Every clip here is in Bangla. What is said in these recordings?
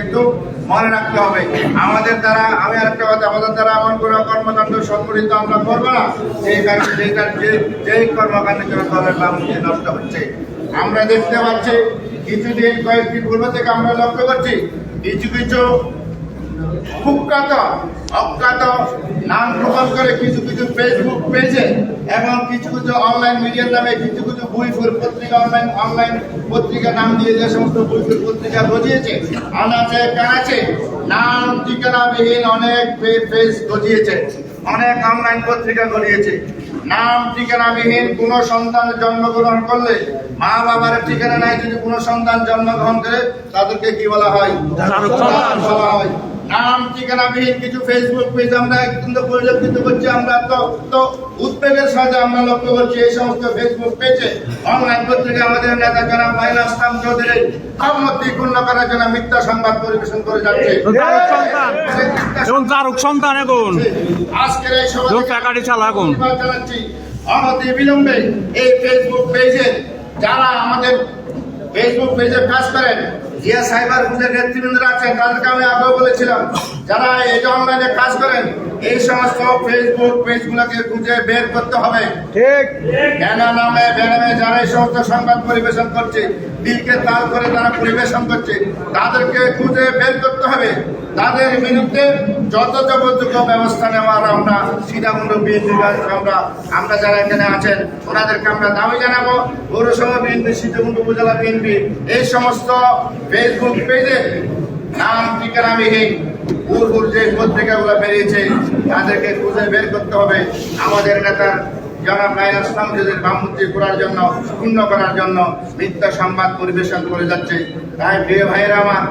কিন্তু মনে রাখতে হবে। আমাদের দ্বারা আমি আরেকটা কথা, আমাদের দ্বারা এমন কোনো কর্মকাণ্ড সংগঠিত আমরা করবো না যেই কর্মকাণ্ডের জন্য দলের ভাবমূর্তি নষ্ট হচ্ছে। আমরা দেখতে পাচ্ছি কয়েকদিন পূর্ব থেকে আমরা লক্ষ্য করছি কিছু কিছু কুখ্যাত অজ্ঞাত নাম প্রকাশ করে কিছু কিছু ফেসবুক পেজে এবং কিছু কিছু অনলাইন মিডিয়ার নামে কিছু কিছু বইফুর পত্রিকা অনলাইন পত্রিকা নাম দিয়ে যে সমস্ত বইফুর পত্রিকা গজিয়েছে, আনাচে কানাচে নাম ঠিকানাবিহীন অনেক পেজ গজিয়েছে, অনেক অনলাইন পত্রিকা গড়িয়েছে। নাম ঠিকানাবিহীন কোন সন্তান জন্মগ্রহণ করলে মা বাবার ঠিকানা নাই, যদি কোনো সন্তান জন্মগ্রহণ করে তাদেরকে কি বলা হয়? বলা হয়। নাম ঠিকানাবিহীন কিছু ফেসবুক পেজ আমরা কিন্তু পরিলক্ষিত করছি। আমরা তো উদ্বেগের সাথে আমরা লক্ষ্য করছি এই সমস্ত ফেসবুক পেজে অনলাইন পত্রিকা আমাদের নেতা জনাব মাইলা ইসলাম চৌধুরীর ভাবমূর্তি ক্ষুণ্ণ করার জন্য মিথ্যা সংবাদ পরিবেশন করে যাচ্ছে। আজকের এই সভা চালাচ্ছি অনতি বিলম্বে এই ফেসবুক পেজে যারা আমাদের ফেসবুক পেজে কাজ করেন, জিয়া সাইবার খুঁজে নেতৃবৃন্দরা আছেন, তাদেরকে আমি আগেও বলেছিলাম, যারা এই অনলাইনে কাজ করেন এই সমস্ত ফেসবুক পেজগুলোকে খুঁজে বের করতে হবে। ঠিক নামে যারা এই সমস্ত সংবাদ পরিবেশন করছে, দিলকে তাল করে যারা পরিবেশন করছে, তাদেরকে খুঁজে বের করতে হবে। তাদের বিরুদ্ধে যত যাবতীয় ব্যবস্থা নেওয়ার আমরা সীতাকুণ্ড বিএনপি আমরা যারা এখানে আছেন ওনাদেরকে আমরা দাবি জানাবো। পৌরসভা বিএনপি, সীতাকুণ্ড উপজেলা বিএনপি এই সমস্ত ফেসবুক পেজে নাম ঠিকানাবিহীন যে পত্রিকাগুলো বেরিয়েছে তাদেরকে খুঁজে বের করতে হবে। আমাদের নেতার জনাব মাইলা ইসলাম চৌধুরীর ভাবমূর্তি করার জন্য, ক্ষুণ্ণ করার জন্য মিথ্যা সংবাদ পরিবেশন করে যাচ্ছে। তাই প্রিয় ভাইরা আমার,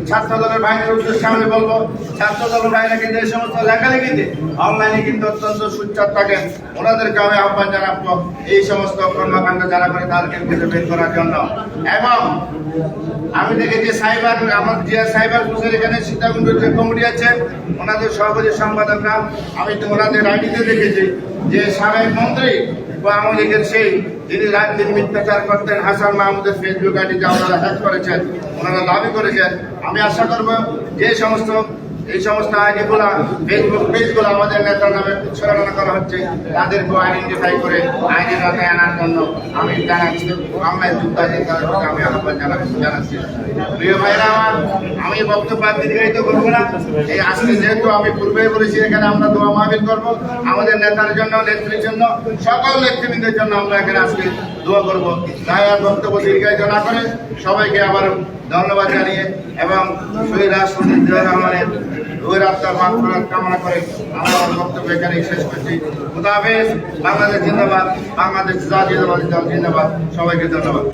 ছাত্র দলের ভাইদের উদ্দেশ্যে আমি বলবো, ছাত্র দলের ভাইরা কিন্তু এই সমস্ত লেখালেখিতে অনলাইনে কিন্তু অত্যন্ত সুচ্চার থাকেন, ওনাদেরকে আমি আহ্বান জানাবো এই সমস্ত কর্মকাণ্ড যারা করে তাদেরকে খুঁজে বের করার জন্য। এবং আমি দেখেছি সাইবার, আমার যে সাইবার খুঁজে এখানে সীতাকুণ্ডের যে কমিটি আছে ওনাদের সভাপতি সম্পাদকরা, আমি তো ওনাদের আইডিতে দেখেছি যে সাবেক মন্ত্রী বা আওয়ামী লীগের সেই যিনি রাত দিন মিথ্যাচার করতেন হাসান মাহমুদের ফেসবুক আইডিতে ওনারা হ্যাক করেছেন, ওনারা দাবি করেছেন। আমি আশা করব যে এই সমস্ত আইডিগুলা ফেসবুক পেজগুলো আমাদের নেতার নামে ছড়ানো করা হচ্ছে, তাদেরকেও আইডেন্টিফাই করে আইনের আওতায় আনার জন্য আমি জানাচ্ছি, অনলাইন যুক্তাধিকার আমি আহ্বান জানাচ্ছি। প্রিয় ভাইরা আমার, আমি বক্তব্য দীর্ঘায়িত করবো না। এই আজকে যেহেতু আমি পূর্বেই বলেছি এখানে আমরা দোয়া মাহফিল করবো আমাদের নেতার জন্য, নেত্রীর জন্য, সকল নেতৃবৃন্দের জন্য আমরা এখানে আজকে দোয়া করবো। তাই আর বক্তব্য দীর্ঘায়িত না করে সবাইকে আবার ধন্যবাদ জানিয়ে এবং শহীদ রাষ্ট্রপতি জিয়া রহমানের আত্মার মাগফিরাত কামনা করে আমার বক্তব্য এখানে শেষ করছি। খুদা হাফেজ। বাংলাদেশ জিন্দাবাদ, বাংলাদেশ জাতীয়তাবাদী দল জিন্দাবাদ। সবাইকে ধন্যবাদ।